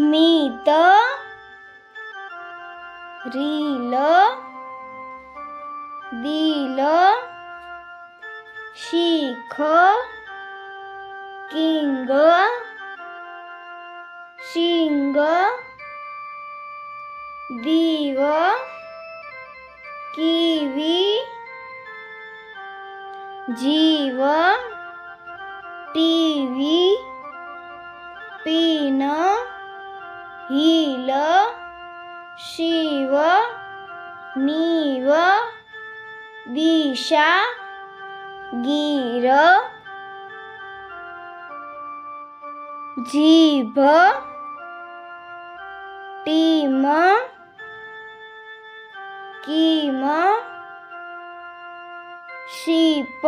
मीत reel दिल Sikh king शिंग Diu kiwi जीव टीवी पीन हील शिव नीव दिशा गीर जीभ टीम कीम शीप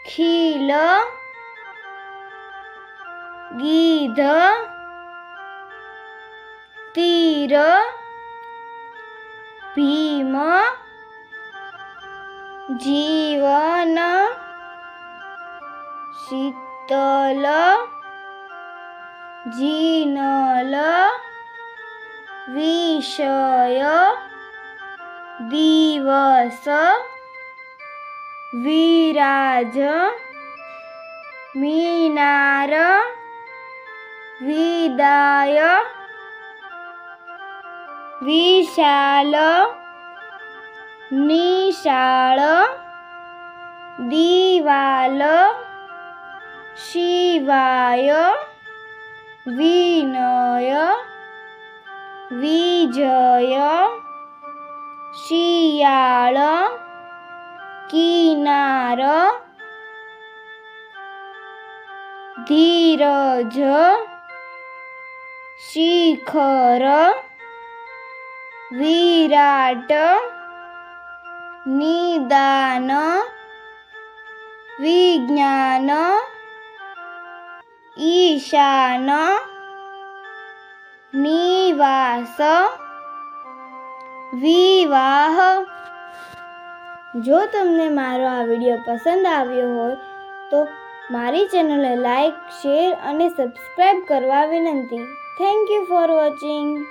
खील गीध तीर भीम जीवन शीतल जीनल विषय दिवस विराज मीनार विदाय विशाल निशाळ दिवाल शिवाय विनय विजय शियाळ किनार धीरज शिखर विराट निदान विज्ञान ईशान निवास विवाह। जो तमने मारो आ विडियो पसंद आव्यो होय तो मारी चेनल ने लाइक शेर और सब्सक्राइब करवा विनंती। Thank you for watching.